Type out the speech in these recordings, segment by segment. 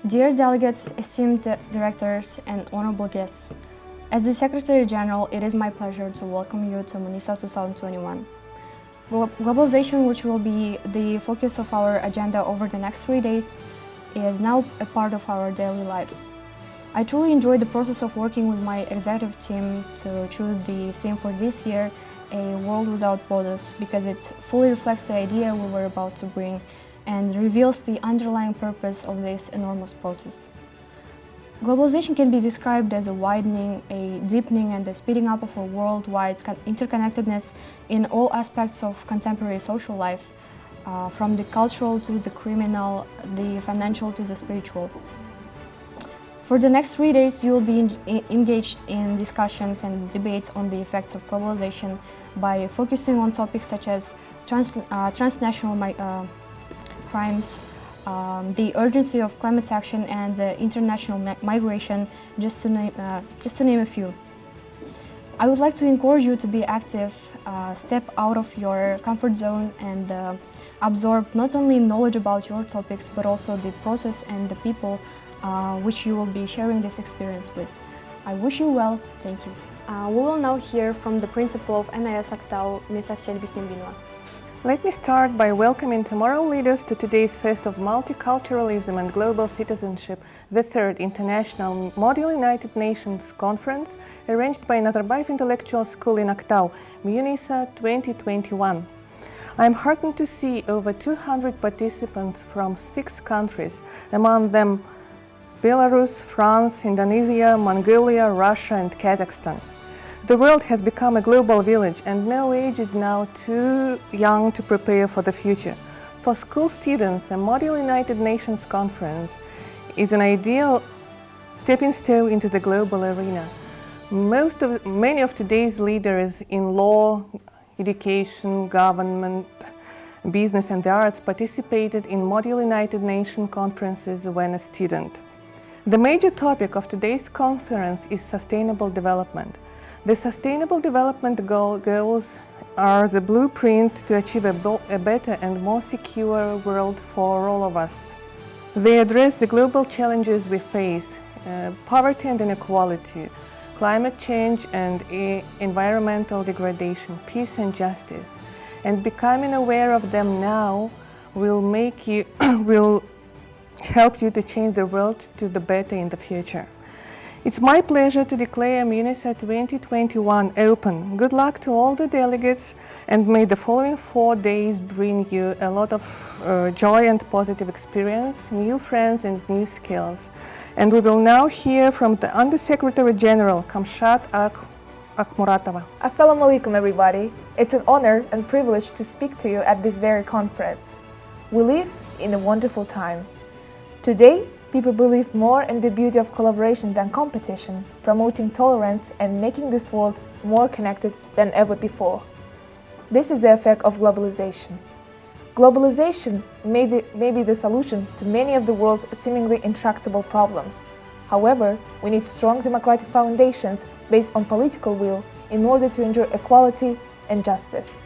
Dear delegates, esteemed directors, and honorable guests, as the Secretary General, it is my pleasure to welcome you to MUNNISA 2021. Globalization, which will be the focus of our agenda over the next 3 days, is now a part of our daily lives. I truly enjoyed the process of working with my executive team to choose the theme for this year, a world without borders, because it fully reflects the idea we were about to bring and reveals the underlying purpose of this enormous process. Globalization can be described as a widening, a deepening, and a speeding up of a worldwide interconnectedness in all aspects of contemporary social life, from the cultural to the criminal, the financial to the spiritual. For the next 3 days, you will be engaged in discussions and debates on the effects of globalization by focusing on topics such as transnational crimes, the urgency of climate action, and international migration, just to name a few. I would like to encourage you to be active, step out of your comfort zone, and absorb not only knowledge about your topics, but also the process and the people which you will be sharing this experience with. I wish you well. Thank you. We will now hear from the principal of NIS Actau, Ms. Selvi Simbinua. Let me start by welcoming tomorrow leaders to today's Fest of Multiculturalism and Global Citizenship, the third International Model United Nations Conference, arranged by Nazarbayev Intellectual School in Actau, MUNNISA 2021. I am heartened to see over 200 participants from 6 countries, among them Belarus, France, Indonesia, Mongolia, Russia, and Kazakhstan. The world has become a global village, and no age is now too young to prepare for the future. For school students, a Model United Nations Conference is an ideal stepping stone into the global arena. Many of today's leaders in law, education, government, business, and the arts participated in Model United Nations conferences when a student. The major topic of today's conference is sustainable development. The Sustainable Development Goals are the blueprint to achieve a better and more secure world for all of us. They address the global challenges we face, poverty and inequality, climate change and environmental degradation, peace and justice. And becoming aware of them now will help you to change the world to the better in the future. It's my pleasure to declare MUNNISA 2021 open. Good luck to all the delegates, and may the following 4 days bring you a lot of joy and positive experience, new friends and new skills. And we will now hear from the Undersecretary General, Kamshat Akmuratova. Assalamu alaikum, everybody. It's an honor and privilege to speak to you at this very conference. We live in a wonderful time. Today, people believe more in the beauty of collaboration than competition, promoting tolerance and making this world more connected than ever before. This is the effect of globalization. Globalization may be the solution to many of the world's seemingly intractable problems. However, we need strong democratic foundations based on political will in order to ensure equality and justice.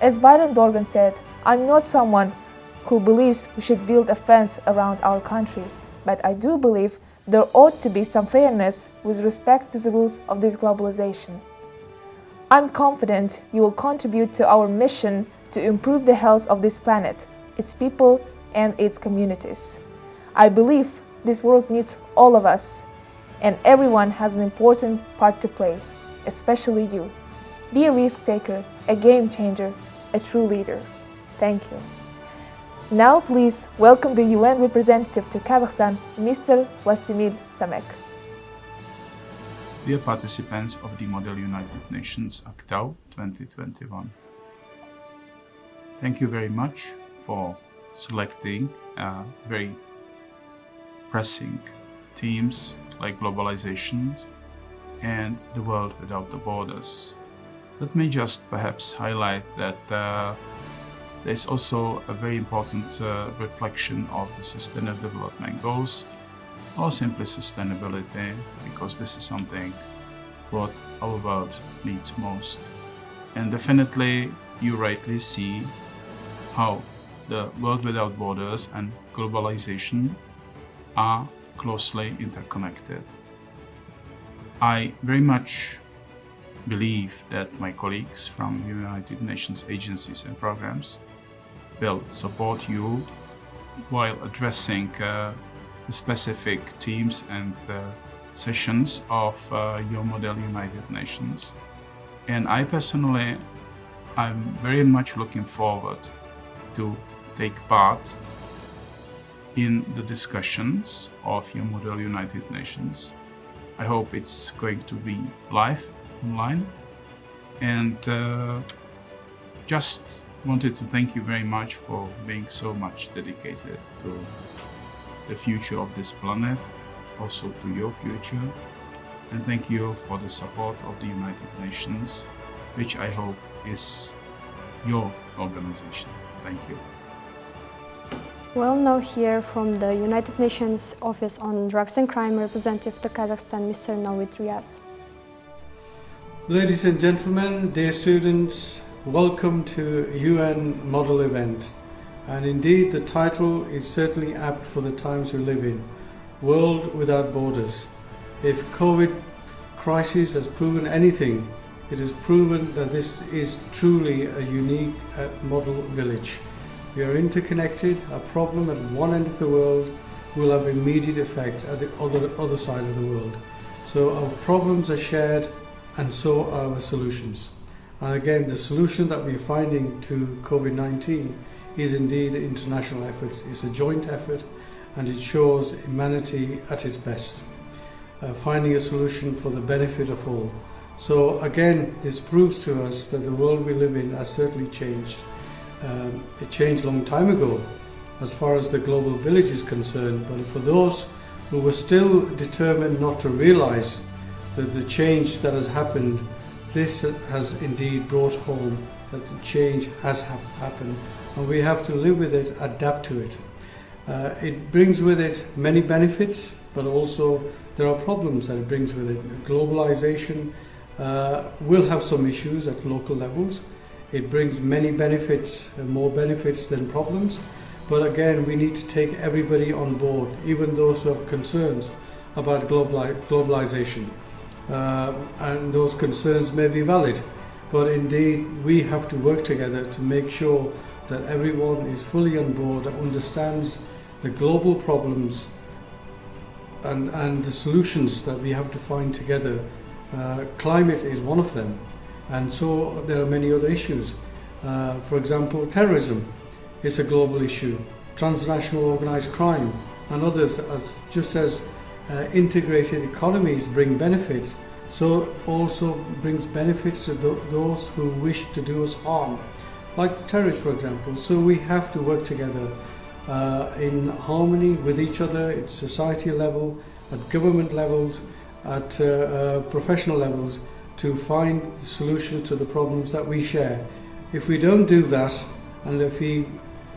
As Byron Dorgan said, "I'm not someone who believes we should build a fence around our country, but I do believe there ought to be some fairness with respect to the rules of this globalization." I'm confident you will contribute to our mission to improve the health of this planet, its people, and its communities. I believe this world needs all of us, and everyone has an important part to play, especially you. Be a risk taker, a game changer, a true leader. Thank you. Now please welcome the UN representative to Kazakhstan, Mr. Vlastimir Samek. Dear participants of the Model United Nations Actau 2021, thank you very much for selecting very pressing themes like globalization and the world without the borders. Let me just perhaps highlight that there's also a very important reflection of the Sustainable Development Goals, or simply sustainability, because this is something what our world needs most. And definitely you rightly see how the world without borders and globalization are closely interconnected. I very much believe that my colleagues from United Nations agencies and programs will support you while addressing the specific themes and sessions of your Model United Nations. And I personally, I'm very much looking forward to take part in the discussions of your Model United Nations. I hope it's going to be live, online. And just wanted to thank you very much for being so much dedicated to the future of this planet, also to your future. And thank you for the support of the United Nations, which I hope is your organization. Thank you. We'll now hear from the United Nations Office on Drugs and Crime representative to Kazakhstan, Mr. Navid Riaz. Ladies and gentlemen, dear students, welcome to UN Model Event. And indeed, the title is certainly apt for the times we live in, World Without Borders. If COVID crisis has proven anything, it has proven that this is truly a unique model village. We are interconnected. A problem at one end of the world will have immediate effect at the other side of the world. So our problems are shared, and so are our solutions. And again, the solution that we're finding to COVID-19 is indeed international efforts. It's a joint effort, and it shows humanity at its best, finding a solution for the benefit of all. So again, this proves to us that the world we live in has certainly changed. It changed a long time ago as far as the global village is concerned, but for those who were still determined not to realize that the change that has happened, this has indeed brought home that the change has happened, and we have to live with it, adapt to it. It brings with it many benefits, but also there are problems that it brings with it. Globalization will have some issues at local levels. It brings many benefits, more benefits than problems. But again, we need to take everybody on board, even those who have concerns about globalization. And those concerns may be valid. But indeed, we have to work together to make sure that everyone is fully on board and understands the global problems and the solutions that we have to find together. Climate is one of them. And so there are many other issues. For example, terrorism is a global issue. Transnational organized crime and others, just as integrated economies bring benefits, so also brings benefits to those who wish to do us harm, like the terrorists, for example. So we have to work together in harmony with each other at society level, at government levels, at professional levels, to find solutions to the problems that we share. If we don't do that, and if we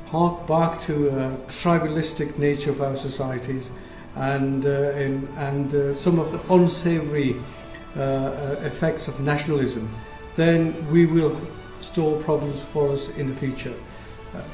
hark back to a tribalistic nature of our societies and some of the unsavory effects of nationalism, then we will store problems for us in the future.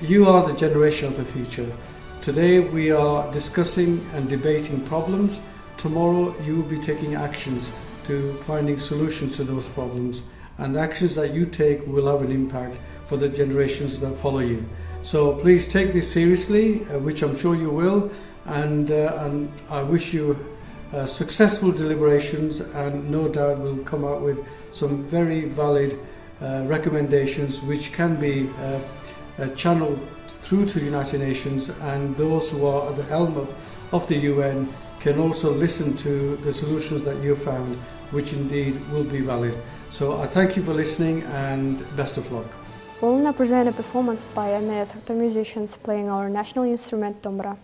You are the generation of the future. Today we are discussing and debating problems. Tomorrow you will be taking actions to finding solutions to those problems, and the actions that you take will have an impact for the generations that follow you. So please take this seriously, which I'm sure you will, and I wish you successful deliberations, and no doubt we'll come out with some very valid recommendations which can be channeled through to the United Nations, and those who are at the helm of the UN can also listen to the solutions that you found, which indeed will be valid. So I thank you for listening, and best of luck. We'll now present a performance by NAS actor musicians playing our national instrument, Dombra.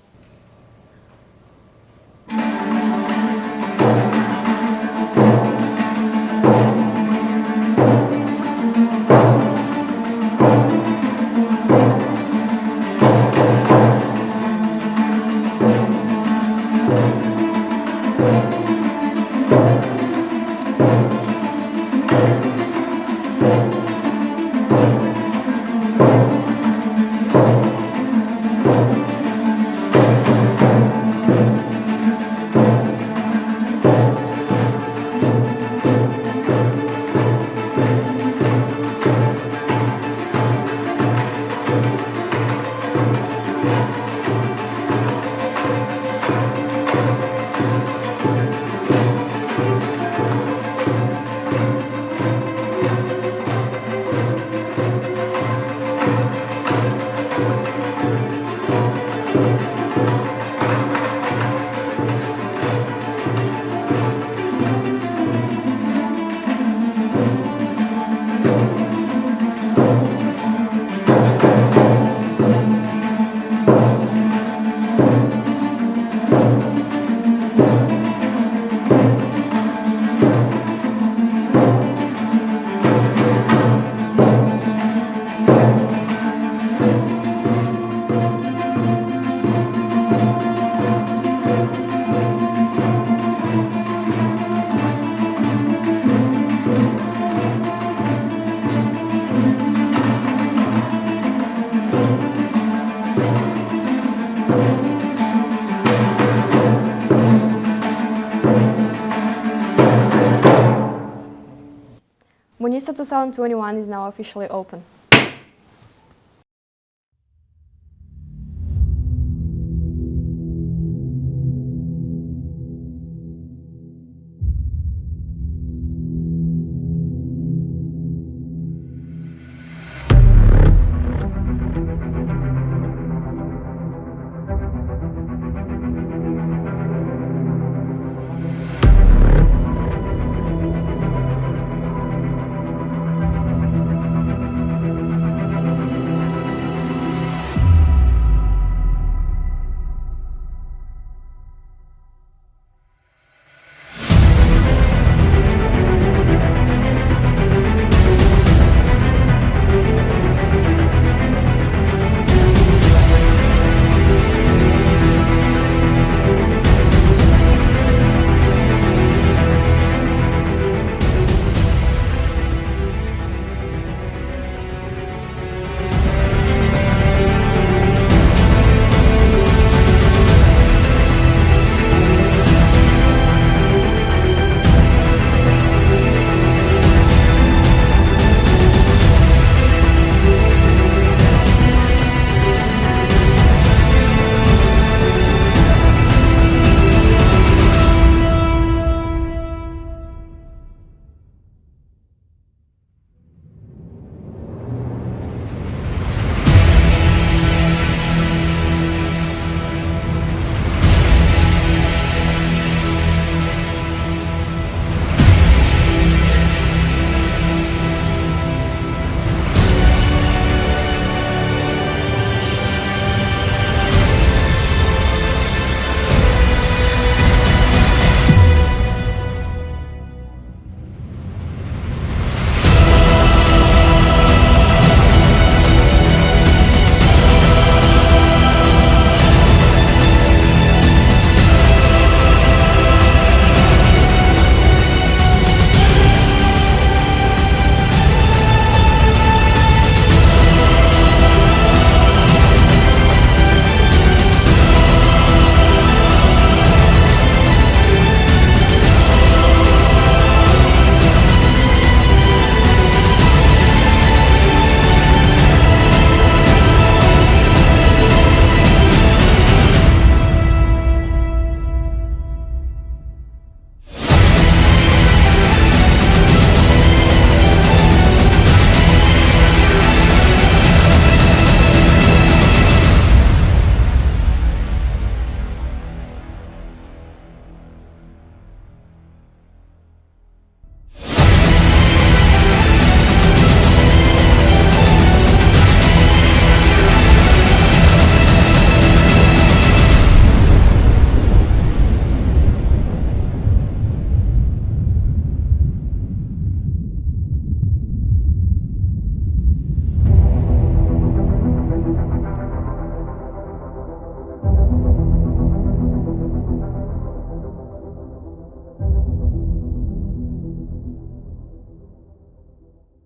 MUNNISA 2021 is now officially open.